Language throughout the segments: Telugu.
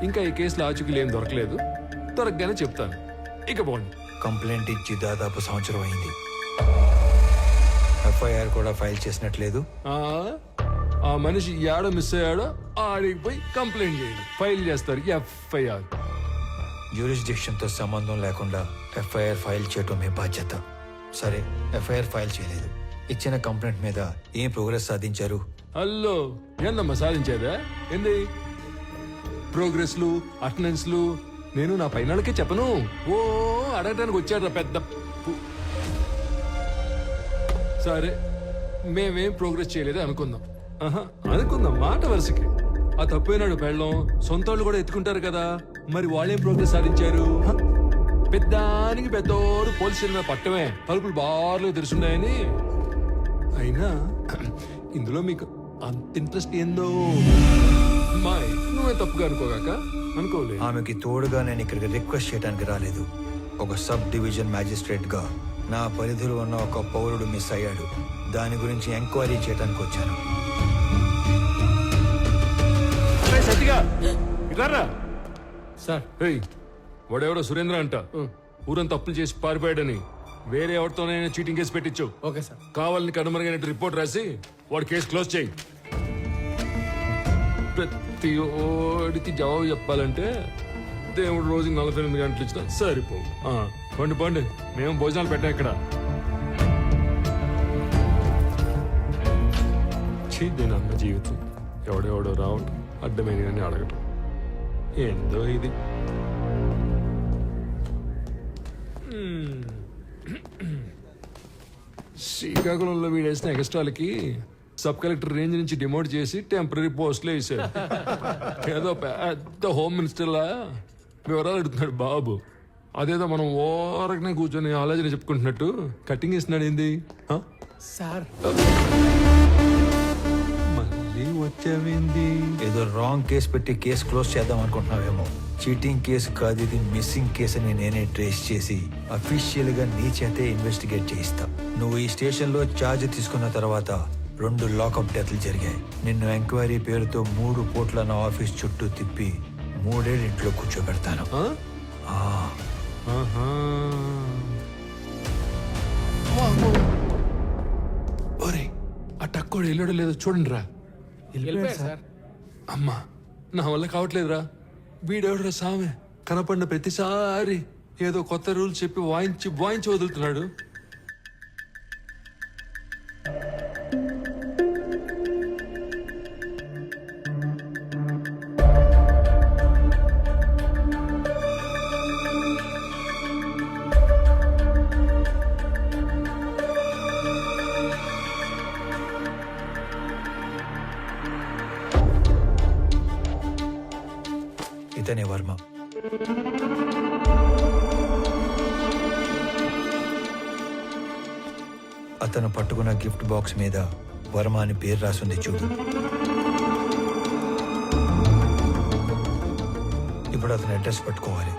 ఇంకా ఈ కేసులో ఆచూకీలు ఏం దొరకలేదు, దొరకగానే చెప్తాను. ఇక పోండి. కంప్లైంట్ ఇచ్చి దాదాపు సంవత్సరం అయింది. ఎఫ్ఐఆర్ కూడా ఫైల్ చేసినట్లేదు. ఆ మనిషి ఏడో మిస్ అయ్యాడో ఆడికి పోయి కంప్లైంట్ చేయండి, ఫైల్ చేస్తారు ఎఫ్ఐఆర్. జ్యూరిస్డిక్షన్ తో సంబంధం లేకుండా ఎఫ్ఐఆర్ ఫైల్ చేయటం మీ బాధ్యత. సరే, ఎఫ్ఐఆర్ ఫైల్ చేయలేదు. ఇచ్చిన కంప్లైంట్ మీద ఏం ప్రోగ్రెస్ సాధించారు? హలో, ఏందమ్మా సాధించేదా? ఏంది ప్రోగ్రెస్లు, అటెండెన్స్లు? నేను నా పైనకే చెప్పను. ఓ అడగటానికి వచ్చాడు పెద్ద. సరే, మేమేం ప్రోగ్రెస్ చేయలేదు అనుకుందాం. అనుకుందాం మాట వరుసకి. ఆ తప్పైనాడు పెళ్ళం, సొంత వాళ్ళు కూడా ఎత్తుకుంటారు కదా, మరి వాళ్ళేం ప్రోగ్రెస్ సాధించారు? పెద్దానికి పెద్దోడు పోలీస్ స్టేషన్ మీద పట్టమే, తలుపులు బార్లు తెరుచున్నాయని. అయినా ఇందులో మీకు అంత ఇంట్రెస్ట్ ఏందో మాయ్, నువ్వే తప్పుగా అనుకోగాక. అనుకోలే. ఆమెకి తోడుగా నేను ఇక్కడికి రిక్వెస్ట్ చేయడానికి రాలేదు. ఒక సబ్ డివిజన్ మ్యాజిస్ట్రేట్ గా నా పరిధిలో ఉన్న ఒక పౌరుడు మిస్ అయ్యాడు, దాని గురించి ఎంక్వైరీ చేయడానికి వచ్చాను. సార్, వాడెవడో సురేంద్ర అంట, ఊరంతా తప్పులు చేసి పారిపోయాడని వేరే ఎవరితోనైనా చీటింగ్ కేసు పెట్టించు. Okay sir. కావాలని కనుమరుగైన రిపోర్ట్ రాసి వాడు కేసు క్లోజ్ చేయి. ప్రతి ఓడికి జవాబు చెప్పాలంటే దేవుడు రోజుకి 48 గంటలు ఇచ్చినా సరిపోవు. పండి పండి, మేము భోజనాలు పెట్టాం ఇక్కడ. దీని అన్న జీవితం ఎవడెవడో రావటం, అడ్డమైన అడగటం, ఏందో ఇది. శ్రీకాకుళంలో వీడేసిన ఎక్స్ట్రాలకి సబ్ కలెక్టర్ రేంజ్ నుంచి డిమోట్ చేసి టెంపరీ పోస్టులు వేసాడు. ఏదో పెద్ద హోమ్ మినిస్టర్లా వివరాలు అడుగుతున్నాడు బాబు. అదేదో మనం ఓరకనే కూర్చొని ఆలోచన చెప్పుకుంటున్నట్టు కటింగ్ ఇస్తున్నాడు. ఏంది సార్? మళ్ళీ వచ్చావేంది? ఏదో రాంగ్ కేసు పెట్టి కేసు క్లోజ్ చేద్దాం అనుకుంటున్నావేమో. చీటింగ్ కేసు కాదు ఇది, మిస్సింగ్ కేసు అని నేనే ట్రేస్ చేసి అఫీషియల్ గా నీ చేతే ఇన్వెస్టిగేట్ చేయిస్తా. నువ్వు ఈ స్టేషన్ లో ఛార్జ్ తీసుకున్న తర్వాత 2 లాకప్ డెత్లు జరిగాయి. నిన్ను ఎంక్వైరీ పేరుతో 3 పూట్ల నా ఆఫీస్ చుట్టూ తిప్పి 3 ఏళ్ళు ఇంట్లో కూర్చోబెడతాను. ఒరే, ఆ టక్కోడు వెళ్ళాడో లేదో చూడండి రా. అమ్మా, నా వల్ల కావట్లేదురా. వీడెవడరా సామె, కనపడిన ప్రతిసారి ఏదో కొత్త రూల్ చెప్పి వాయించి వదులుతున్నాడు. ఇతనే వర్మ. అతను పట్టుకున్న గిఫ్ట్ బాక్స్ మీద వర్మ అని పేరు రాసింది చూడు. ఇప్పుడు అతను అడ్రస్ పట్టుకోవాలి.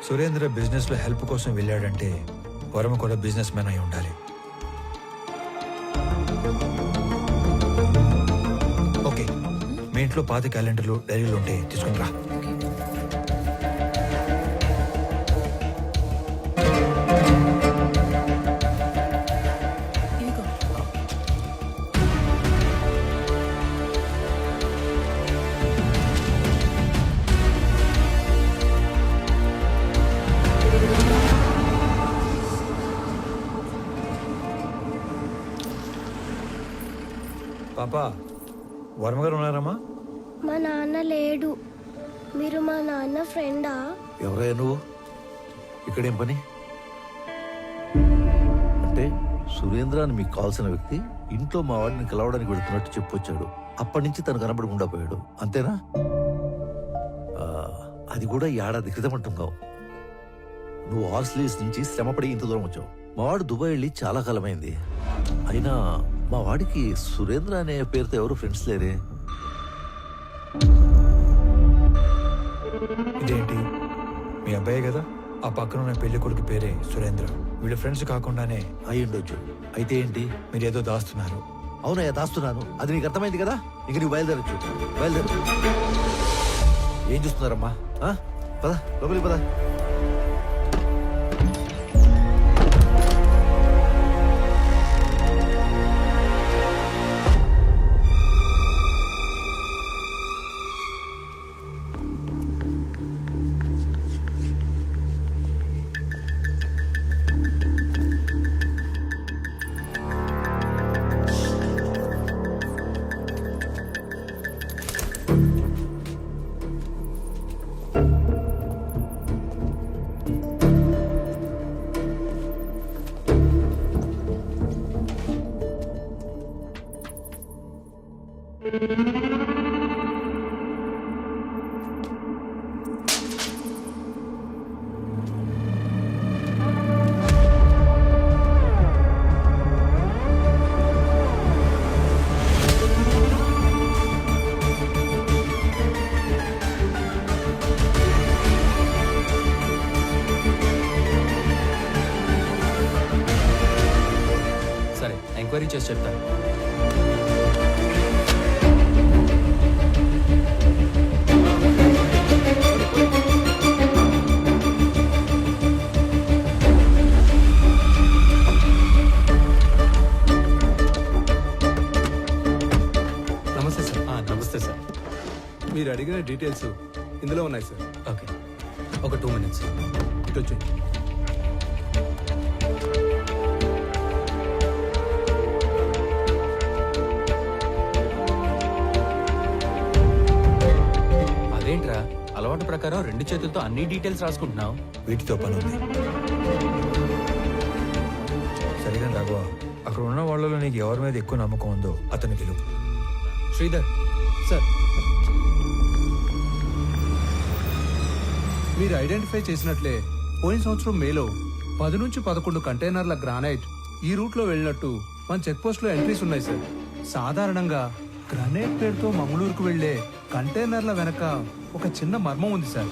సురేంద్ర బిజినెస్ లో హెల్ప్ కోసం వెళ్ళాడంటే వర్మ కూడా బిజినెస్ మ్యాన్ అయి ఉండాలి. ఓకే, మీ ఇంట్లో పాత క్యాలెండర్లు, డైరీలు ఉంటే తీసుకుని రా. పాపా, వర్మ గారు ఉన్నారమ్మా? మా నాన్న లేడు. మీరు మా నాన్న ఫ్రెండా? ఎవరయ్యా నువ్వు? ఇక్కడేం పని? అంటే సురేంద్ర అని మీకు కావాల్సిన వ్యక్తి ఇంట్లో మా వాడిని కలవడానికి వెళుతున్నట్టు చెప్పొచ్చాడు. అప్పటి నుంచి తను కనబడకుండా పోయాడు, అంతేనా? అది కూడా ఏడాది క్రితం అంటున్నావు. నువ్వు ఆస్ట్రేలియా నుంచి శ్రమపడి ఇంత దూరం వచ్చావు. మా వాడు దుబాయ్ వెళ్ళి చాలా కాలమైంది. అయినా మా వాడికి సురేంద్ర అనే పేరుతో ఎవరు ఫ్రెండ్స్ లేరే. ఇదేంటి, మీ అబ్బాయి కదా? ఆ పక్కన ఉన్న పెళ్లి కొడుకు పేరే సురేంద్ర. వీళ్ళ ఫ్రెండ్స్ కాకుండానే అయి ఉండొచ్చు. అయితే ఏంటి? మీరేదో దాస్తున్నారు. అవునయ్యా, దాస్తున్నాను. అది నీకు అర్థమైంది కదా. ఇంక నీకు బయలుదేరచ్చు. బయలుదేరు. ఏం చూస్తున్నారమ్మా? ఆ? పద లోపలికి పద. సరే, ఎంక్వైరీ చేసి చెప్తాను. నమస్తే సార్. నమస్తే సార్. మీరు అడిగిన డీటెయిల్స్ ఇందులో ఉన్నాయి సార్. ఓకే, ఒక 2 minutes. ఇటు వచ్చి అదేంట్రా, అలవాటు ప్రకారం 2 చేతులతో అన్ని డీటెయిల్స్ రాసుకుంటున్నావు? వీటితో పని ఉంది. సరిగా రాఘవ, అక్కడ ఉన్న వాళ్ళలో నీకు ఎవరి మీద ఎక్కువ నమ్మకం ఉందో అతని పిలువు. శ్రీధర్. సార్, మీరు ఐడెంటిఫై చేసినట్లే పోయిన సంవత్సరం మేలో 10 నుంచి 11 కంటైనర్ల గ్రానైట్ ఈ రూట్లో వెళ్ళినట్టు మన చెక్ పోస్ట్ లో ఎంట్రీస్ ఉన్నాయి సార్. సాధారణంగా గ్రానైట్ పేరుతో మంగళూరుకు వెళ్లే కంటైనర్ల వెనక ఒక చిన్న మర్మం ఉంది సార్.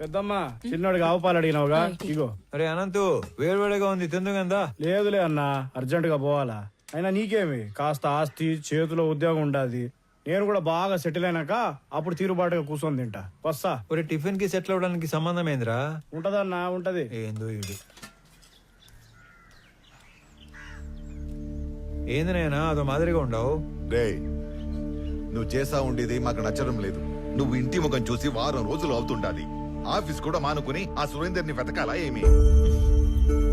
పెద్దమ్మ చిన్నోడికి ఆవు పాలు అడిగినావుగా, ఇగో. అరే అనంతు, వేడివేడిగా ఉంది, తిందుగందా? లేదులే అన్న, అర్జెంట్ గా పోవాలా. అయినా నీకేమి, కాస్త ఆస్తి చేతిలో ఉద్యోగం ఉండాది. నేను కూడా బాగా సెటిల్ అయినాక అప్పుడు తీరుబాటుగా కూర్చొని తింటా. వస్తా. ఒరే, టిఫిన్ కి సెటిల్ అవ్వడానికి సంబంధం ఏందిరా? ఉంటదన్నా, ఉంటది. ఏందో ఇది. ఏంది నాయనా అదో మాదిరిగా ఉండవు? రే, నువ్వు చేసా ఉండేది మాకు నచ్చడం లేదు. నువ్వు ఇంటి ముఖం చూసి వారం రోజులు అవుతుండాలి. ఆఫీస్ కూడా మానుకుని ఆ సురేందర్ని వెతకాలా ఏమి?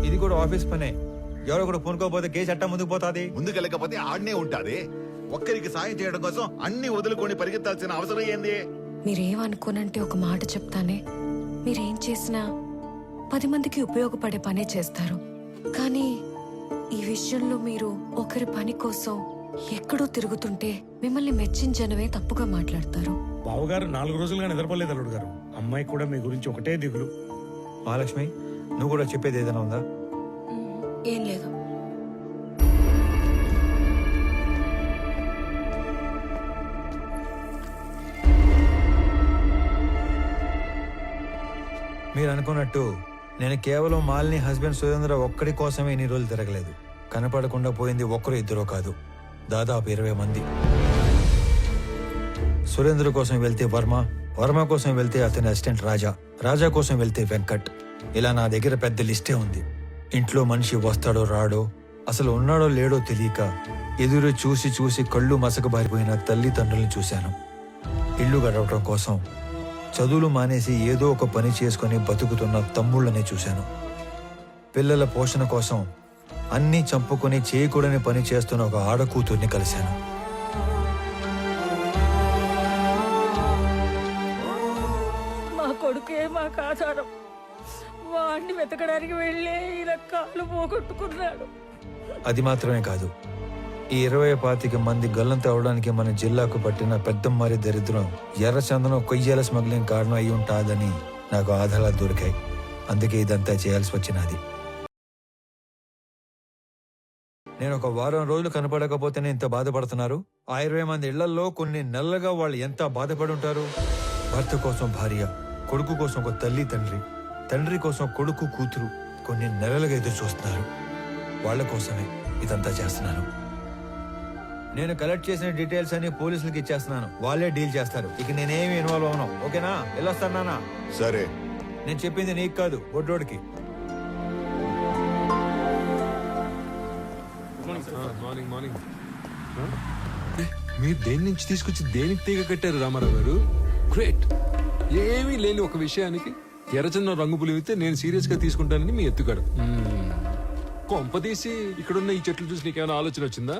ఇది కూడా ఆఫీస్ పనే. ఎవరో కూడా పూనుకోపోతే కేసు అట్టా ముందుకు పోతాది. ముందుకెళ్ళకపోతే ఆడనే ఉంటాది. ఒక్కరికి సాయం చేయడం కోసం అన్ని వదులుకొని పరిగెత్తాల్సిన అవసరం ఏంది? మీరేమనుకోనంటే ఒక మాట చెప్తానే, మీరేం చేసినా 10 మందికి ఉపయోగపడే పనే చేస్తారు. కానీ ఈ విషయంలో మీరు ఒకరి పని కోసం ఎక్కడో తిరుగుతుంటే మిమ్మల్ని మెచ్చించనవే తప్పుగా మాట్లాడతారు. బావగారు 4 రోజులుగా నిద్రపోలేదు అల్లుడు గారు. అమ్మాయి కూడా మీ గురించి ఒకటే దిగులు. మహాలక్ష్మి, నువ్వు కూడా చెప్పేది ఏదైనా ఉందా? ఏం లేదు. మీరు అనుకున్నట్టు నేను కేవలం మాలిని హస్బెండ్ సురేంద్ర ఒక్కడి కోసమే ఇన్ని రోజులు తిరగలేదు. కనపడకుండా పోయింది ఒక్కరు ఇద్దరో కాదు, దాదాపు 20 మంది. సురేంద్ర కోసం వెళ్తే వర్మ, వర్మ కోసం వెళ్తే అతని అసిస్టెంట్ రాజా, రాజా కోసం వెళ్తే వెంకట్. ఇలా నా దగ్గర పెద్ద లిస్టే ఉంది. ఇంట్లో మనిషి వస్తాడో రాడో, అసలు ఉన్నాడో లేడో తెలియక ఎదురు చూసి చూసి కళ్ళు మసకబారిపోయిన తల్లిదండ్రులను చూశాను. ఇల్లు గడవటం కోసం చదువులు మానేసి ఏదో ఒక పని చేసుకుని బతుకుతున్న తమ్ముళ్ళనే చూశాను. పిల్లల పోషణ కోసం అన్నీ చంపుకొని చేయకూడని పని చేస్తున్న ఒక ఆడకూతుర్ని కలిశాను. మా కొడుకే మాకు ఆధారం. వాడిని వెతకడానికి వెళ్ళే ఇలా కాలు పోగొట్టుకున్నాడు. అది మాత్రమే కాదు, ఈ 20-25 మంది గల్లంత అవడానికి మన జిల్లాకు పట్టిన పెద్దమ్మారి దరిద్రం ఎర్రచందనం కొయ్యాల స్మగ్లింగ్ కారణం అయి ఉంటాదని నాకు ఆధారాలు దొరికాయి. అందుకే ఇదంతా చేయాల్సి వచ్చినది. నేను ఒక వారం రోజులు కనపడకపోతేనే ఇంత బాధపడుతున్నారు. ఆ 20 మంది ఇళ్లలో కొన్ని నెలలుగా వాళ్ళు ఎంత బాధపడి ఉంటారు. భర్త కోసం భార్య, కొడుకు కోసం ఒక తల్లి తండ్రి, తండ్రి కోసం కొడుకు కూతురు కొన్ని నెలలుగా ఎదురు చూస్తున్నారు. వాళ్ళ కోసమే ఇదంతా చేస్తున్నాను. నేను కలెక్ట్ చేసిన డీటెయిల్స్ అన్ని పోలీసులకు ఇచ్చేస్తున్నాను. వాళ్ళే డీల్ చేస్తారు. ఇక నేనేమి ఇన్వాల్వ్ అవను. ఓకేనా? వెళ్ళొస్తాను నాన్న. సరే. నేను చెప్పింది నీకు కాదు, బొడ్డోడికి. Morning morning. మీరు దేని నుంచి తీసుకొచ్చి దేనికి తీగ కట్టారు రామారావు గారు? గ్రేట్. ఏమీ లేని ఒక విషయానికి ఎర్రచందనం రంగు పులివితే నేను సీరియస్ గా తీసుకుంటానని మీ ఎత్తుగాడు. కొంప తీసి ఇక్కడున్న ఈ చెట్లు చూసి నీకేమైనా ఆలోచన వచ్చిందా?